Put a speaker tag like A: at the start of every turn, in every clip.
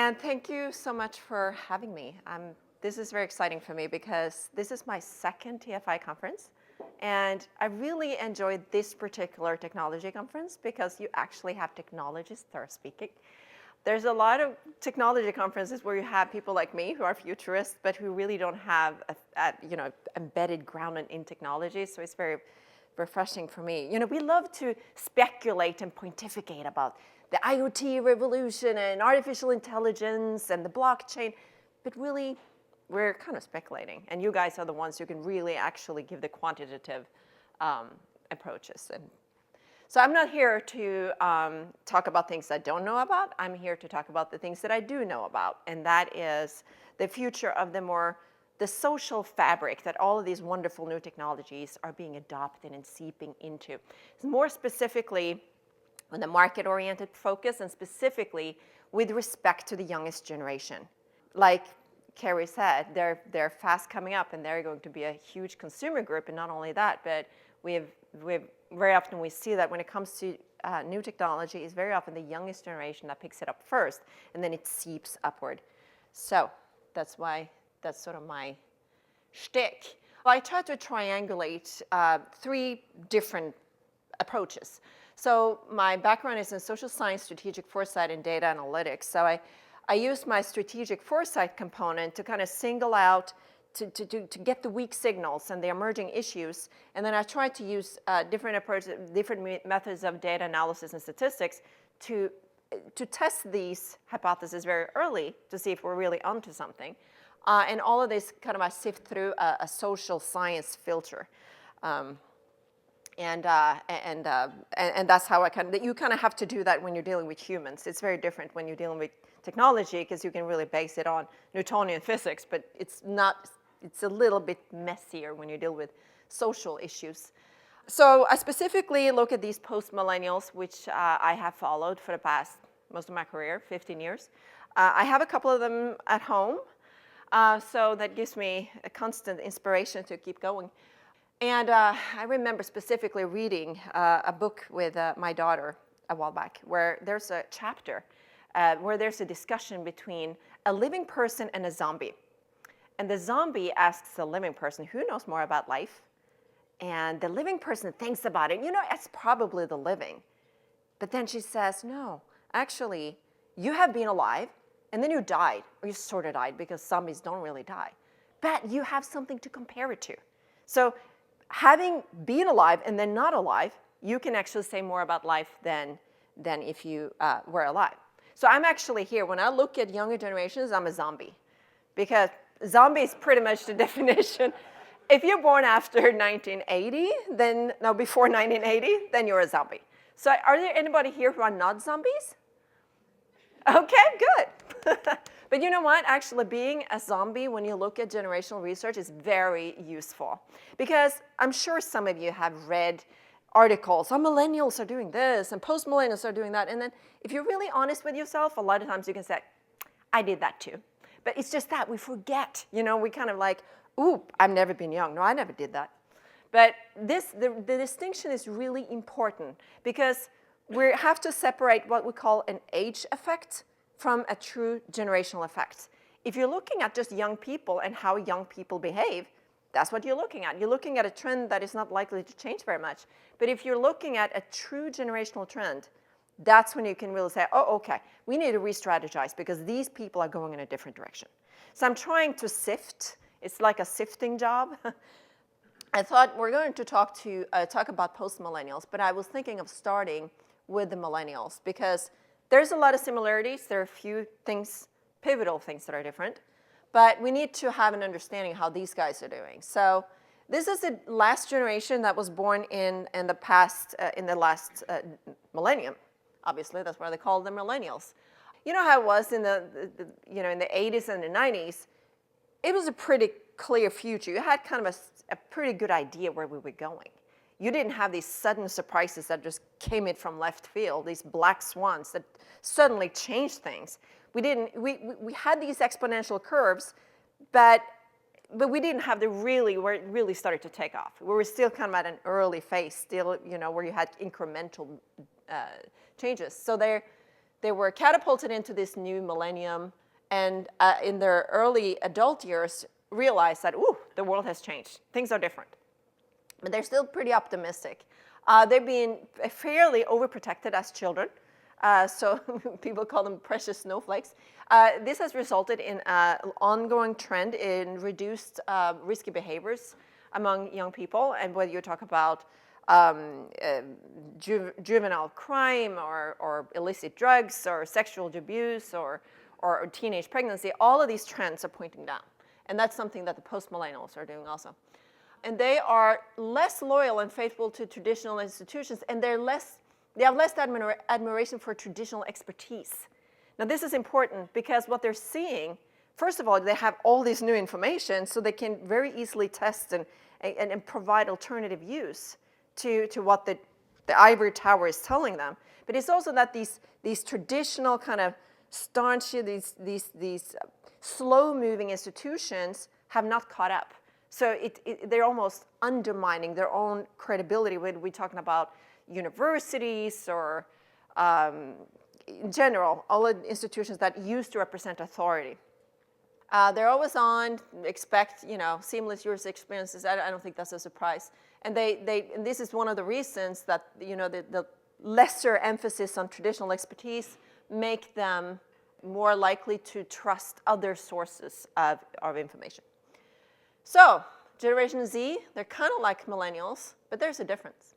A: And thank you so much for having me. This is very exciting for me because this is my second TFI conference. And I really enjoyed this particular technology conference because you actually have technologists that are speaking. There's a lot of technology conferences where you have people like me who are futurists, but who really don't have embedded ground in technology. So it's very refreshing for me. We love to speculate and pontificate about the IoT revolution and artificial intelligence and the blockchain, but really we're kind of speculating. And you guys are the ones who can really actually give the quantitative approaches. And so I'm not here to talk about things I don't know about. I'm here to talk about the things that I do know about. And that is the future of the social fabric that all of these wonderful new technologies are being adopted and seeping into. More specifically, on the market-oriented focus, and specifically with respect to the youngest generation. Like Carrie said, they're fast coming up, and they're going to be a huge consumer group. And not only that, but very often we see that when it comes to new technology, it's very often the youngest generation that picks it up first, and then it seeps upward. So that's sort of my shtick. I try to triangulate 3 different approaches. So my background is in social science, strategic foresight, and data analytics. So I use my strategic foresight component to kind of single out, to get the weak signals and the emerging issues. And then I try to use different approaches, different methods of data analysis and statistics to test these hypotheses very early to see if we're really onto something. And all of this kind of I sift through a social science filter. And that's how you kind of have to do that when you're dealing with humans. It's very different when you're dealing with technology because you can really base it on Newtonian physics, but it's a little bit messier when you deal with social issues. So I specifically look at these post-millennials, which I have followed for the past, most of my career, 15 years. I have a couple of them at home, so that gives me a constant inspiration to keep going. And I remember specifically reading a book with my daughter a while back, where there's a chapter where there's a discussion between a living person and a zombie. And the zombie asks the living person, who knows more about life? And the living person thinks about it. It's probably the living. But then she says, no, actually, you have been alive, and then you died, or you sort of died, because zombies don't really die. But you have something to compare it to. So having been alive and then not alive, you can actually say more about life than if you were alive. So I'm actually here, when I look at younger generations, I'm a zombie. Because zombie is pretty much the definition. If you're born after 1980, before 1980, then you're a zombie. So are there anybody here who are not zombies? Okay, good. But you know what? Actually, being a zombie, when you look at generational research, is very useful. Because I'm sure some of you have read articles, millennials are doing this, and post-millennials are doing that. And then if you're really honest with yourself, a lot of times you can say, I did that too. But it's just that we forget. We kind of like, ooh, I've never been young. No, I never did that. But the distinction is really important because we have to separate what we call an age effect from a true generational effect. If you're looking at just young people and how young people behave, that's what you're looking at. You're looking at a trend that is not likely to change very much. But if you're looking at a true generational trend, that's when you can really say, oh, okay, we need to re-strategize because these people are going in a different direction. So I'm trying to sift. It's like a sifting job. I thought we're going to talk about post-millennials, but I was thinking of starting with the millennials because there's a lot of similarities. There are a few things, pivotal things that are different, but we need to have an understanding of how these guys are doing. So this is the last generation that was born in the last millennium. Obviously, that's why they call them millennials. You know how it was in the 80s and the 90s? It was a pretty clear future. You had kind of a pretty good idea where we were going. You didn't have these sudden surprises that just came in from left field, these black swans that suddenly changed things. We had these exponential curves, but we didn't have where it really started to take off. We were still kind of at an early phase, still, where you had incremental changes. So They were catapulted into this new millennium, and in their early adult years realized that, ooh, the world has changed. Things are different. But they're still pretty optimistic. They're being fairly overprotected as children. So people call them precious snowflakes. This has resulted in an ongoing trend in reduced risky behaviors among young people. And whether you talk about juvenile crime or illicit drugs or sexual abuse or teenage pregnancy, all of these trends are pointing down. And that's something that the post-millennials are doing also. And they are less loyal and faithful to traditional institutions, and they have less admiration for traditional expertise. Now, this is important because what they're seeing, first of all, they have all this new information, so they can very easily test and provide alternative use to what the ivory tower is telling them. But it's also that these traditional kind of staunch, these slow-moving institutions have not caught up. So they're almost undermining their own credibility when we're talking about universities or, in general, all the institutions that used to represent authority. They're always on, expect, seamless user experiences. I don't think that's a surprise. And and this is one of the reasons that, the lesser emphasis on traditional expertise make them more likely to trust other sources of information. So, Generation Z, they're kind of like millennials, but there's a difference.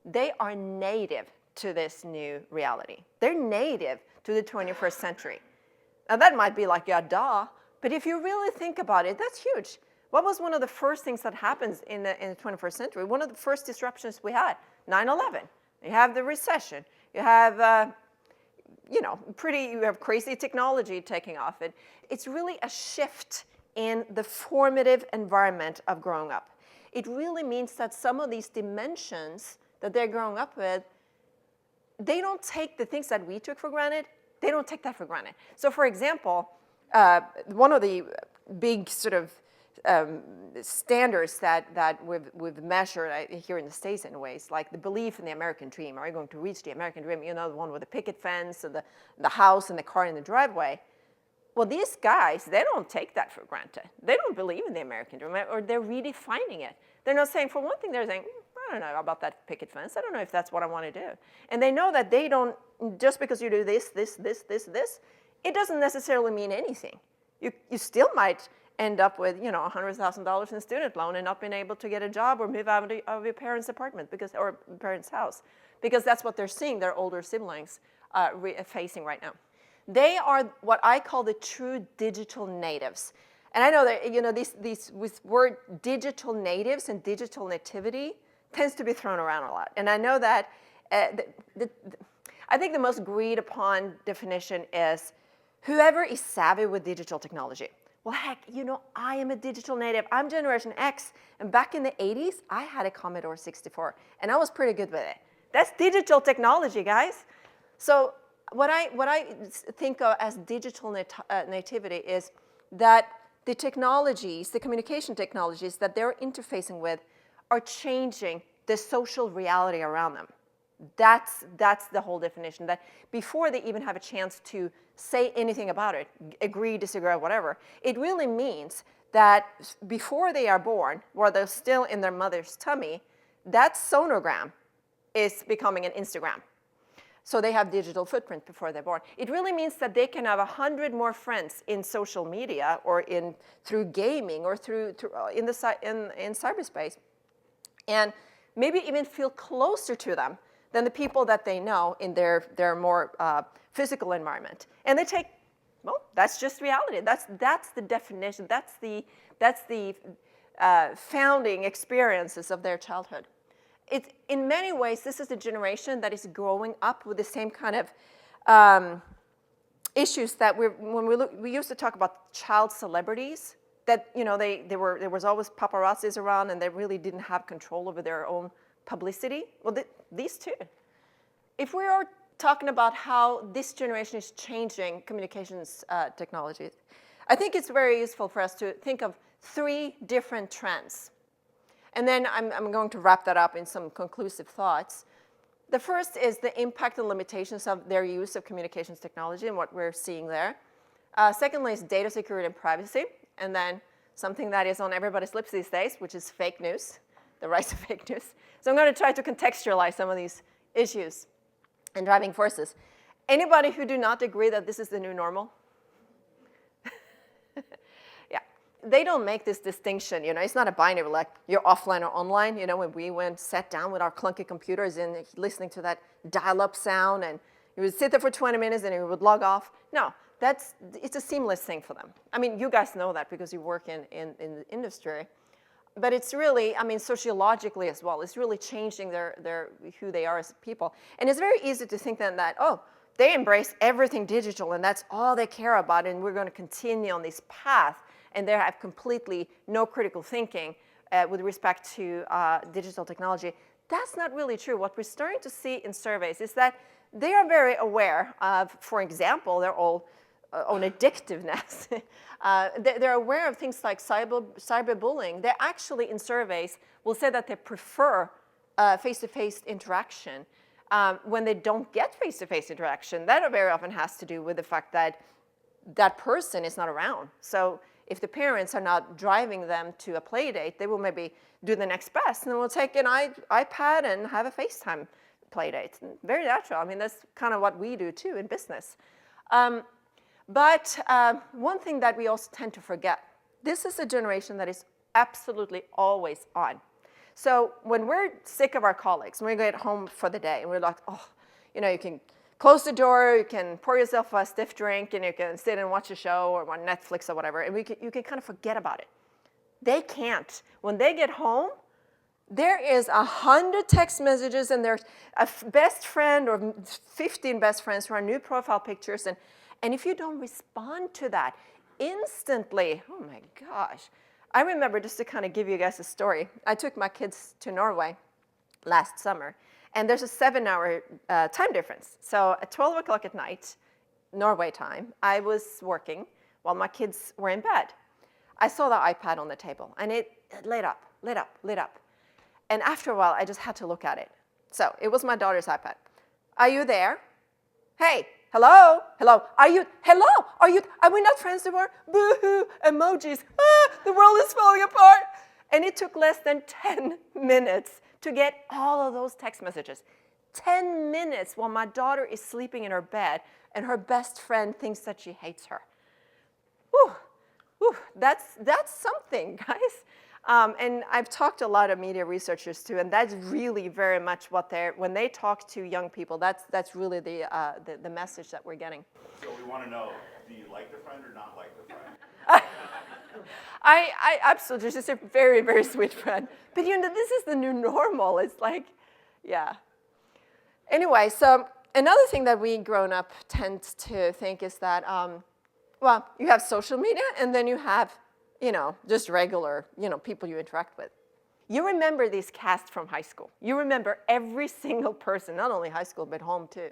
A: They are native to this new reality. They're native to the 21st century. Now that might be like, yeah, duh, but if you really think about it, that's huge. What was one of the first things that happens in the 21st century? One of the first disruptions we had, 9/11. You have the recession. You have, you have crazy technology taking off. It's really a shift in the formative environment of growing up. It really means that some of these dimensions that they're growing up with, they don't take the things that we took for granted, they don't take that for granted. So for example, one of the big sort of standards that we've measured here in the States anyways, like the belief in the American dream. Are you going to reach the American dream? The one with the picket fence and the house and the car in the driveway. Well, these guys, they don't take that for granted. They don't believe in the American dream, or they're redefining it. They're not saying, for one thing, they're saying, I don't know about that picket fence. I don't know if that's what I want to do. And they know that they don't, just because you do this, it doesn't necessarily mean anything. You still might end up with, $100,000 in student loan and not being able to get a job or move out of your parents' apartment or parents' house, because that's what they're seeing their older siblings facing right now. They are what I call the true digital natives. And I know that, these with word digital natives and digital nativity tends to be thrown around a lot. And I know that I think the most agreed upon definition is whoever is savvy with digital technology. Well, heck, I am a digital native. I'm Generation X. And back in the 80s, I had a Commodore 64. And I was pretty good with it. That's digital technology, guys. So what I think of as digital nativity is that the technologies, the communication technologies that they're interfacing with are changing the social reality around them. That's the whole definition, that before they even have a chance to say anything about it, agree, disagree, whatever, it really means that before they are born, while they're still in their mother's tummy, that sonogram is becoming an Instagram. So they have digital footprint before they're born. It really means that they can have 100 more friends in social media or through gaming or in cyberspace, and maybe even feel closer to them than the people that they know in their more physical environment. And they take, well, that's just reality. That's the definition. That's the founding experiences of their childhood. In many ways, this is a generation that is growing up with the same kind of issues that we used to talk about child celebrities, that there was always paparazzis around and they really didn't have control over their own publicity. Well, these two. If we are talking about how this generation is changing communications technologies, I think it's very useful for us to think of 3 different trends. And then I'm going to wrap that up in some conclusive thoughts. The first is the impact and limitations of their use of communications technology and what we're seeing there. Secondly is data security and privacy. And then something that is on everybody's lips these days, which is fake news, the rise of fake news. So I'm going to try to contextualize some of these issues and driving forces. Anybody who do not agree that this is the new normal? Yeah, they don't make this distinction, you know, it's not a binary like you're offline or online. You know, when we sat down with our clunky computers and listening to that dial-up sound and you would sit there for 20 minutes and you would log off. No, it's a seamless thing for them. I mean, you guys know that because you work in the industry. But it's really, I mean, sociologically as well, it's really changing who they are as people. And it's very easy to think then that, oh, they embrace everything digital and that's all they care about and we're going to continue on this path and they have completely no critical thinking with respect to digital technology. That's not really true. What we're starting to see in surveys is that they are very aware of, for example, their own addictiveness. They're aware of things like cyberbullying. They actually, in surveys, will say that they prefer face-to-face interaction when they don't get face-to-face interaction. That very often has to do with the fact that that person is not around. So if the parents are not driving them to a play date, they will maybe do the next best and will take an iPad and have a FaceTime play date. Very natural. I mean, that's kind of what we do too in business. But one thing that we also tend to forget, this is a generation that is absolutely always on. So when we're sick of our colleagues, when we get home for the day and we're like, oh, you know, you can close the door, you can pour yourself a stiff drink and you can sit and watch a show or on Netflix or whatever, and you can kind of forget about it. They can't. When they get home, there is 100 text messages and there's a best friend or 15 best friends who are new profile pictures. And if you don't respond to that instantly, oh my gosh. I remember, just to kind of give you guys a story, I took my kids to Norway last summer, and there's a 7-hour time difference. So at 12 o'clock at night, Norway time, I was working while my kids were in bed. I saw the iPad on the table, and it lit up. And after a while, I just had to look at it. So it was my daughter's iPad. Are you there? Hey. Hello? Are we not friends anymore? Boo-hoo, emojis, the world is falling apart. And it took less than 10 minutes to get all of those text messages. 10 minutes while my daughter is sleeping in her bed and her best friend thinks that she hates her. Whew, that's something, guys. And I've talked to a lot of media researchers too, and that's really very much what when they talk to young people, that's really the message that we're getting.
B: So we want to know, do you like the friend or not like the friend?
A: I absolutely, she's a very, very sweet friend. But you know, this is the new normal. It's like, yeah. Anyway, so another thing that we grown up tend to think is that, well, you have social media and then you have, you know, just regular, you know, people you interact with. You remember these casts from high school. You remember every single person, not only high school, but home too.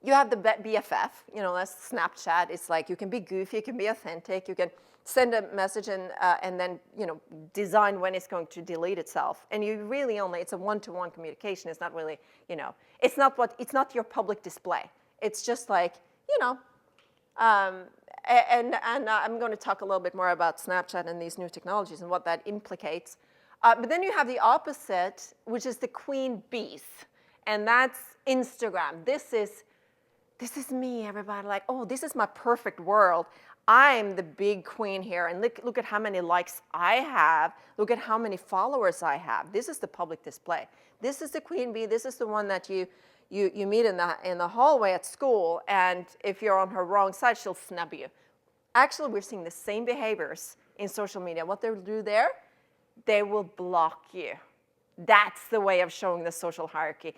A: You have the BFF, you know, that's Snapchat. It's like you can be goofy, you can be authentic, you can send a message and then, you know, design when it's going to delete itself. And you really only, it's a one-to-one communication. It's not really, you know, it's not your public display. It's just like, you know, and I'm going to talk a little bit more about Snapchat and these new technologies and what that implicates. But then you have the opposite, which is the queen bees, and that's Instagram. This is me, everybody. Like, oh, this is my perfect world. I'm the big queen here, and look at how many likes I have. Look at how many followers I have. This is the public display. This is the queen bee. This is the one that you meet in the hallway at school, and if you're on her wrong side, she'll snub you. Actually, we're seeing the same behaviors in social media. What they'll do there, they will block you. That's the way of showing the social hierarchy.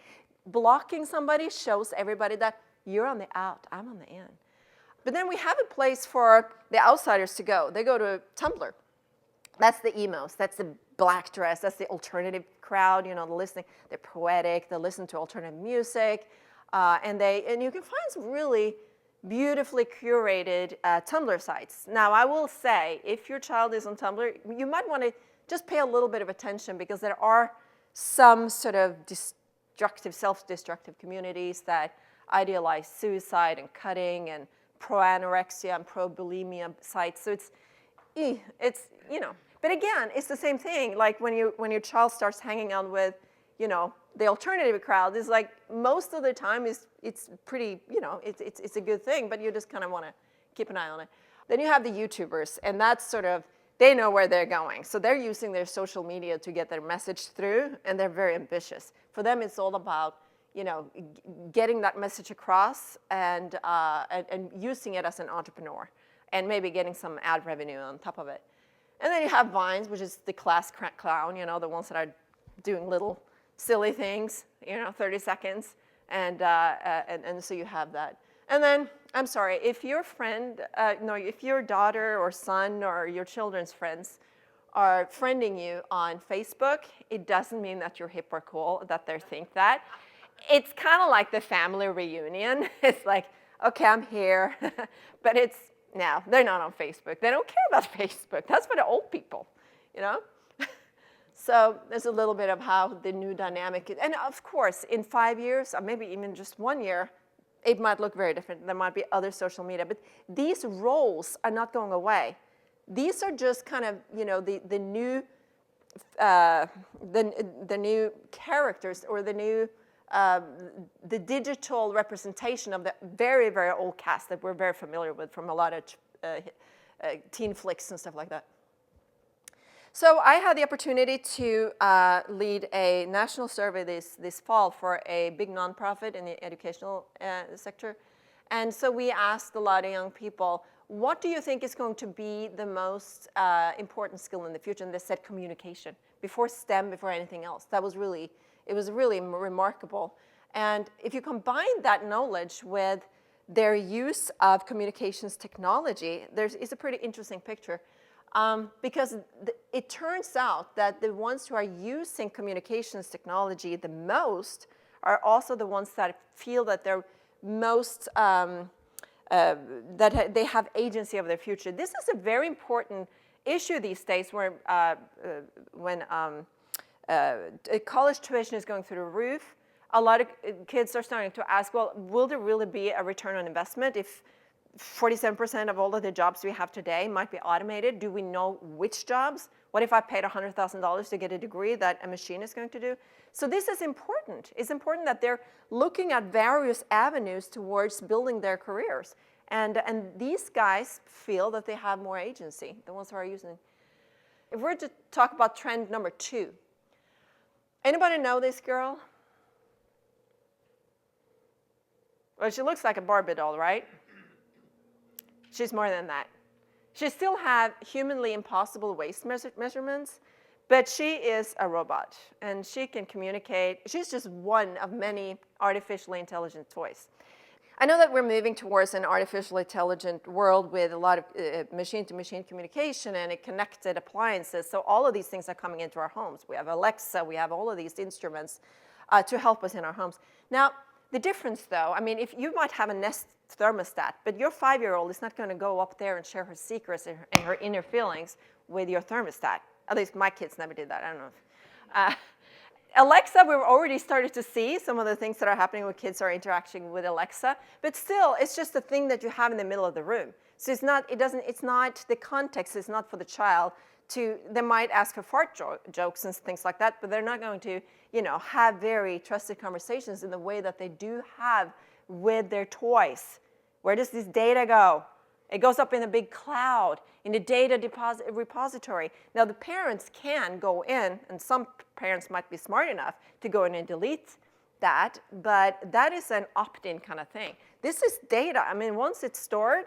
A: Blocking somebody shows everybody that you're on the out, I'm on the in. But then we have a place for the outsiders to go. They go to Tumblr. That's the emos. That's the black dress. That's the alternative crowd. You know, they're poetic. They listen to alternative music, and you can find some really beautifully curated Tumblr sites. Now, I will say, if your child is on Tumblr, you might want to just pay a little bit of attention because there are some sort of self-destructive communities that idealize suicide and cutting and pro-anorexia and pro-bulimia sites. So it's, but again, it's the same thing. Like when your child starts hanging out with, the alternative crowd, is like most of the time it's pretty, it's a good thing, but you just kind of want to keep an eye on it. Then you have the YouTubers, and that's sort of, they know where they're going. So they're using their social media to get their message through, and they're very ambitious. For them, it's all about, getting that message across and using it as an entrepreneur, and maybe getting some ad revenue on top of it. And then you have Vines, which is the class clown, the ones that are doing little silly things, 30 seconds, and so you have that. And then, I'm sorry, if your friend, if your daughter or son or your children's friends are friending you on Facebook, it doesn't mean that you're hip or cool, that they think that. It's kind of like the family reunion. It's like, okay, I'm here, but no, they're not on Facebook. They don't care about Facebook. That's for the old people, So there's a little bit of how the new dynamic is. And of course, in 5 years, or maybe even just 1 year, it might look very different. There might be other social media, but these roles are not going away. These are just kind of, the new characters, or the digital representation of the very, very old cast that we're very familiar with from a lot of teen flicks and stuff like that. So I had the opportunity to lead a national survey this fall for a big nonprofit in the educational sector. And so we asked a lot of young people, what do you think is going to be the most important skill in the future? And they said communication, before STEM, before anything else. It was really remarkable. And if you combine that knowledge with their use of communications technology, it's a pretty interesting picture. Because it turns out that the ones who are using communications technology the most are also the ones that feel that they're most, that they have agency of their future. This is a very important issue these days when college tuition is going through the roof. A lot of kids are starting to ask, well, will there really be a return on investment if 47% of all of the jobs we have today might be automated? Do we know which jobs? What if I paid $100,000 to get a degree that a machine is going to do? So this is important. It's important that they're looking at various avenues towards building their careers. And these guys feel that they have more agency, the ones who are using it. If we're to talk about trend number 2, anybody know this girl? Well, she looks like a Barbie doll, right? She's more than that. She still has humanly impossible waist measurements, but she is a robot, and she can communicate. She's just one of many artificially intelligent toys. I know that we're moving towards an artificially intelligent world with a lot of machine-to-machine communication and connected appliances. So all of these things are coming into our homes. We have Alexa, we have all of these instruments to help us in our homes. Now, the difference, though, I mean, if you might have a Nest thermostat, but your 5-year-old is not going to go up there and share her secrets and her inner feelings with your thermostat. At least my kids never did that. I don't know. Alexa, we've already started to see some of the things that are happening when kids are interacting with Alexa, but still, it's just a thing that you have in the middle of the room. So it's not the context is not for the child they might ask for fart jokes and things like that, but they're not going to, have very trusted conversations in the way that they do have with their toys. Where does this data go? It goes up in a big cloud, in the data repository. Now, the parents can go in, and some parents might be smart enough to go in and delete that, but that is an opt-in kind of thing. This is data. I mean, once it's stored,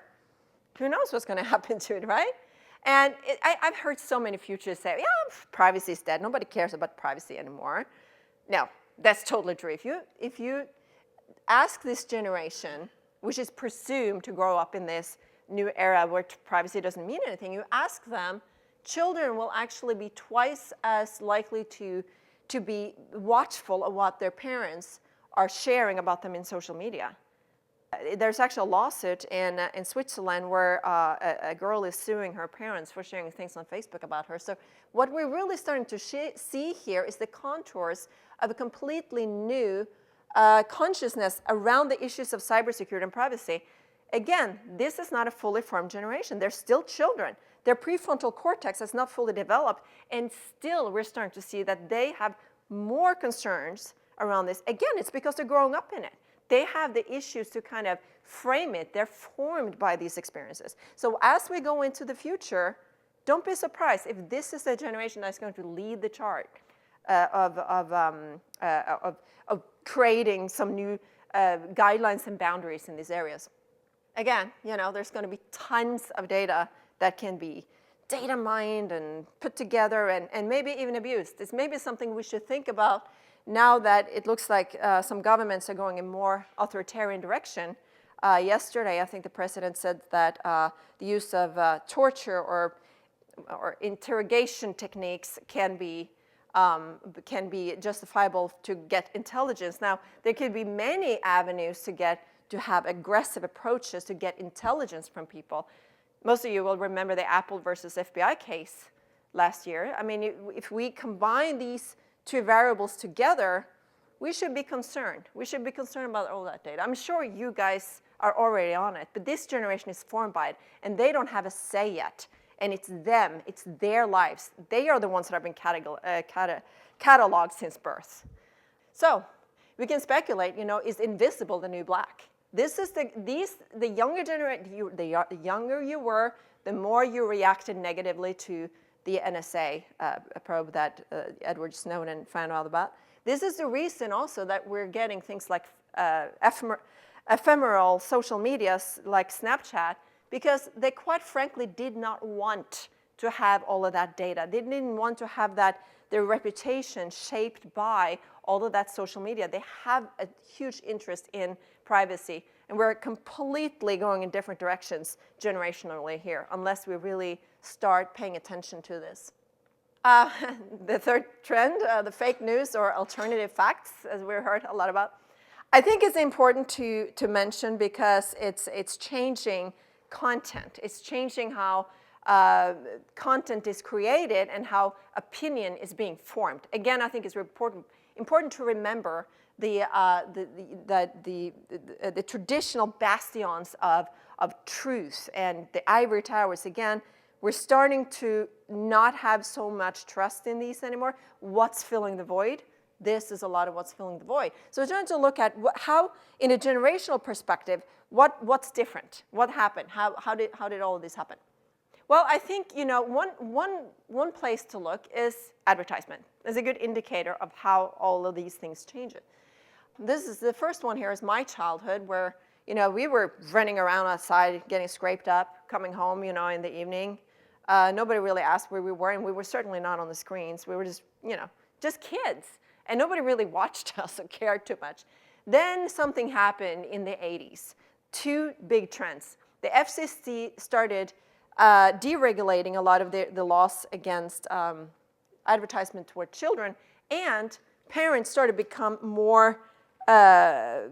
A: who knows what's going to happen to it, right? And I've heard so many futurists say, yeah, privacy is dead. Nobody cares about privacy anymore. No, that's totally true. If you ask this generation, which is presumed to grow up in this new era where privacy doesn't mean anything, you ask them, children will actually be twice as likely to be watchful of what their parents are sharing about them in social media. There's actually a lawsuit in Switzerland where a girl is suing her parents for sharing things on Facebook about her. So what we're really starting to see here is the contours of a completely new consciousness around the issues of cybersecurity and privacy. Again, this is not a fully formed generation. They're still children. Their prefrontal cortex is not fully developed, and still we're starting to see that they have more concerns around this. Again, it's because they're growing up in it. They have the issues to kind of frame it. They're formed by these experiences. So as we go into the future, don't be surprised if this is the generation that's going to lead the chart of creating some new guidelines and boundaries in these areas. Again, there's going to be tons of data that can be data mined and put together and maybe even abused. It's maybe something we should think about now that it looks like some governments are going in more authoritarian direction. Yesterday, I think the president said that the use of torture or interrogation techniques can be justifiable to get intelligence. Now, there could be many avenues to have aggressive approaches to get intelligence from people. Most of you will remember the Apple versus FBI case last year. I mean, if we combine these two variables together, we should be concerned. We should be concerned about all that data. I'm sure you guys are already on it, but this generation is formed by it, and they don't have a say yet. And it's them, it's their lives. They are the ones that have been cataloged since birth. So we can speculate, is invisible the new black? This is the younger generation, the younger you were, the more you reacted negatively to the NSA probe that Edward Snowden found out about. This is the reason also that we're getting things like ephemeral social medias like Snapchat, because they quite frankly did not want to have all of that data. They didn't want to have their reputation shaped by all of that social media. They have a huge interest in privacy, and we're completely going in different directions generationally here, unless we really start paying attention to this. The third trend, the fake news or alternative facts, as we heard a lot about. I think it's important to mention because it's changing content. It's changing how content is created and how opinion is being formed. Again, I think it's important to remember the traditional bastions of truth and the ivory towers. Again, we're starting to not have so much trust in these anymore. What's filling the void? This is a lot of what's filling the void. So we're trying to look at how, in a generational perspective, what's different? What happened? How did all of this happen? Well, I think one place to look is advertisement. It's a good indicator of how all of these things change it. This is the first one here is my childhood, where we were running around outside, getting scraped up, coming home, in the evening. Nobody really asked where we were, and we were certainly not on the screens. We were just kids, and nobody really watched us or cared too much. Then something happened in the 80s. Two big trends. The FCC started deregulating a lot of the laws against advertisement toward children, and parents started to become more, they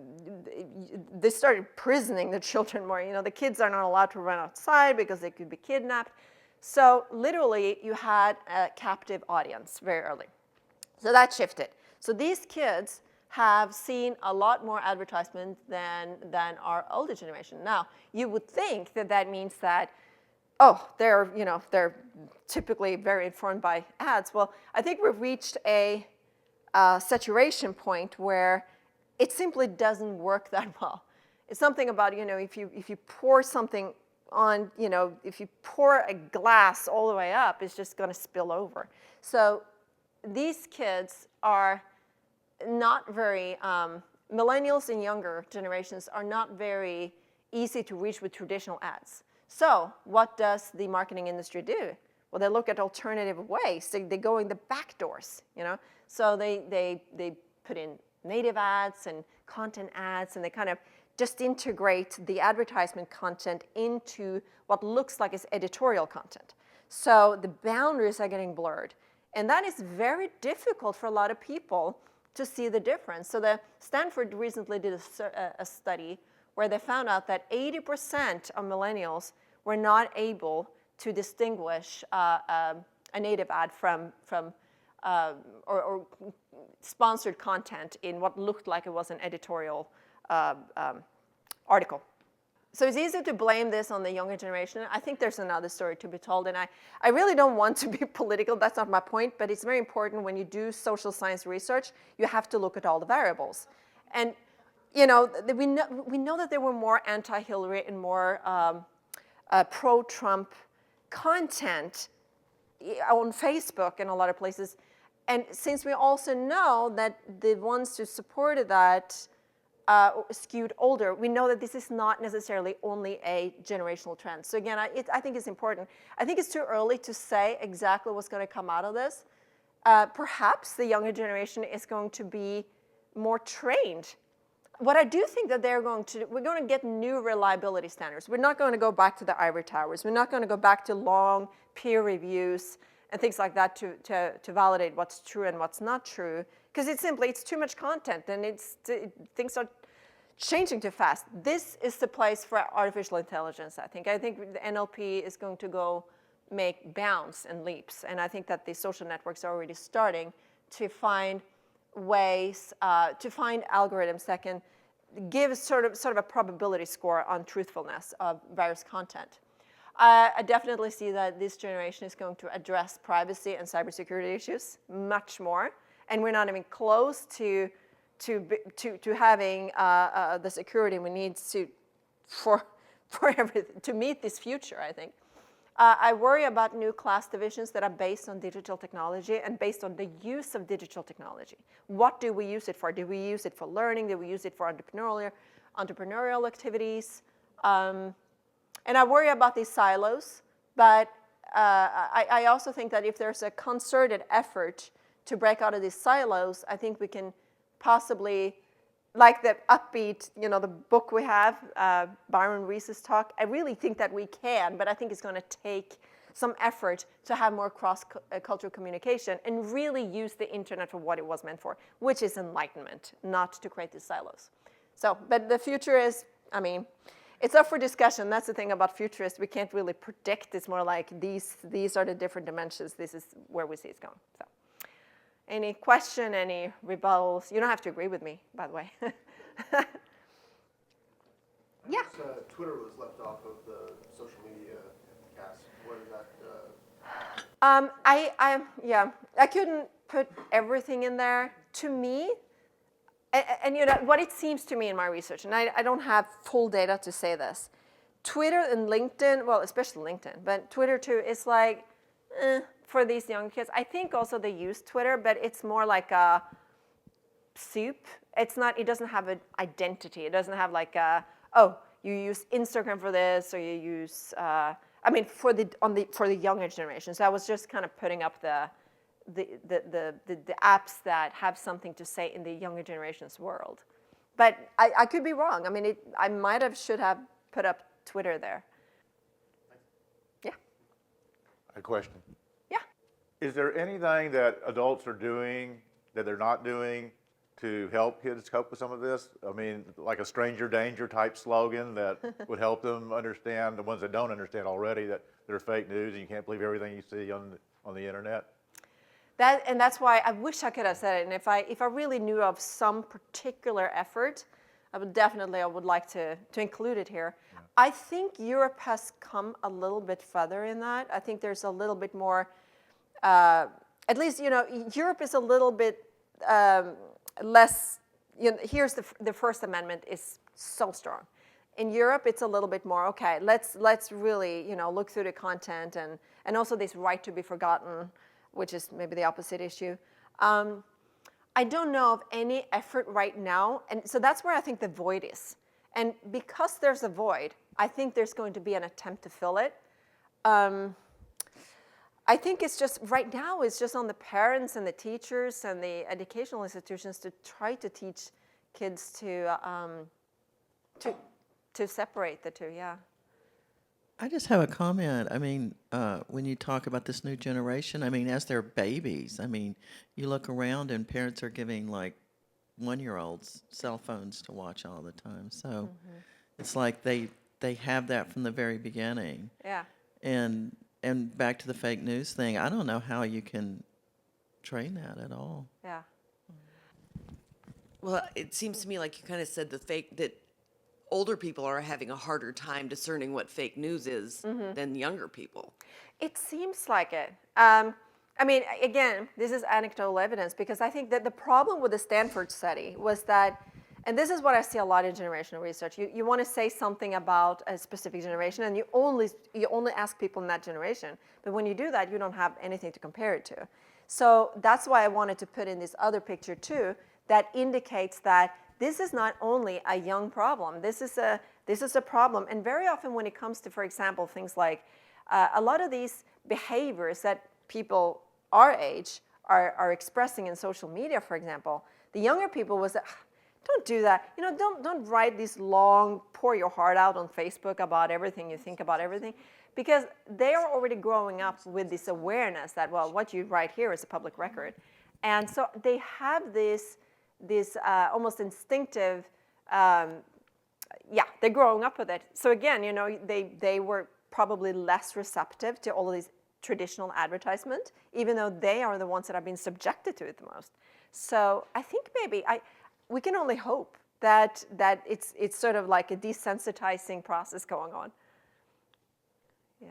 A: started prisoning the children more. The kids are not allowed to run outside because they could be kidnapped. So literally, you had a captive audience very early. So that shifted. So these kids have seen a lot more advertisement than our older generation. Now, you would think that means that, they're typically very informed by ads. Well, I think we've reached a saturation point where it simply doesn't work that well. It's something about, if you pour something on, if you pour a glass all the way up, it's just going to spill over. So these kids are not very, millennials and younger generations are not very easy to reach with traditional ads. So what does the marketing industry do? Well, they look at alternative ways. They go in the back doors, So they put in native ads and content ads, and they kind of just integrate the advertisement content into what looks like is editorial content. So the boundaries are getting blurred. And that is very difficult for a lot of people to see the difference. So Stanford recently did a study where they found out that 80% of millennials were not able to distinguish a native ad from or sponsored content in what looked like it was an editorial article. So it's easy to blame this on the younger generation. I think there's another story to be told, and I really don't want to be political, that's not my point, but it's very important when you do social science research, you have to look at all the variables. And we know that there were more anti-Hillary and more pro-Trump content on Facebook and a lot of places. And since we also know that the ones who supported that skewed older, we know that this is not necessarily only a generational trend. So again, I think it's important. I think it's too early to say exactly what's going to come out of this. Perhaps the younger generation is going to be more trained. What I do think that we're going to get new reliability standards. We're not going to go back to the ivory towers. We're not going to go back to long peer reviews and things like that to validate what's true and what's not true. Because it's too much content and things are changing too fast. This is the place for artificial intelligence, I think. I think the NLP is going to go make bounds and leaps. And I think that the social networks are already starting to find ways, to find algorithms that can give sort of a probability score on truthfulness of various content. I definitely see that this generation is going to address privacy and cybersecurity issues much more. And we're not even close to having the security we need for everything, to meet this future, I think. I worry about new class divisions that are based on digital technology and based on the use of digital technology. What do we use it for? Do we use it for learning? Do we use it for entrepreneurial activities? And I worry about these silos, but I also think that if there's a concerted effort to break out of these silos, I think we can possibly, like the upbeat, the book we have, Byron Reese's talk, I really think that we can, but I think it's going to take some effort to have more cross-cultural communication and really use the internet for what it was meant for, which is enlightenment, not to create these silos. So, but the future is, it's up for discussion. That's the thing about futurists. We can't really predict. It's more like these are the different dimensions. This is where we see it's going. So. Any question, any rebuttals? You don't have to agree with me, by the way. Yeah.
C: Twitter was left off of the social media cast. What is that?
A: I couldn't put everything in there. To me, and what it seems to me in my research, and I don't have full data to say this, Twitter and LinkedIn, well, especially LinkedIn, but Twitter too, is like, for these young kids. I think also they use Twitter, but it's more like a soup. It doesn't have an identity. It doesn't have like you use Instagram for this, or you use, for the younger generation. So I was just kind of putting up the apps that have something to say in the younger generation's world. But I could be wrong. I should have put up Twitter there. Yeah.
B: A question.
A: Yeah.
B: Is there anything that adults are doing that they're not doing to help kids cope with some of this? Like a stranger danger type slogan that would help them understand, the ones that don't understand already, that they're fake news and you can't believe everything you see on the internet?
A: That's why I wish I could have said it. And if I really knew of some particular effort, I would like to include it here. Yeah. I think Europe has come a little bit further in that. I think there's a little bit more, at least, Europe is a little bit less, here's the First Amendment is so strong. In Europe, it's a little bit more, okay, let's really, look through the content and also this right to be forgotten, which is maybe the opposite issue. I don't know of any effort right now, and so that's where I think the void is. And because there's a void, I think there's going to be an attempt to fill it. I think it's just, right now, it's just on the parents and the teachers and the educational institutions to try to teach kids to separate the two, yeah.
D: I just have a comment. When you talk about this new generation, as they're babies, you look around and parents are giving like 1-year-olds cell phones to watch all the time. So it's like they have that from the very beginning.
A: Yeah.
D: And back to the fake news thing, I don't know how you can train that at all.
A: Yeah.
E: Well, it seems to me like you kind of said that older people are having a harder time discerning what fake news is than younger people.
A: It seems like it. I mean, again, this is anecdotal evidence because I think that the problem with the Stanford study was that, and this is what I see a lot in generational research. You want to say something about a specific generation, and you only ask people in that generation. But when you do that, you don't have anything to compare it to. So that's why I wanted to put in this other picture too, that indicates that this is not only a young problem. This is a problem, and very often when it comes to, for example, things like a lot of these behaviors that people our age are expressing in social media, for example, the younger people was that, don't do that. You know, don't write these long, pour your heart out on Facebook about everything you think about everything, because they are already growing up with this awareness that, well, what you write here is a public record. And so they have this almost instinctive, they're growing up with it. So again, you know, they were probably less receptive to all of these traditional advertisement, even though they are the ones that have been subjected to it the most. So I think maybe we can only hope that it's sort of like a desensitizing process going on. Yeah.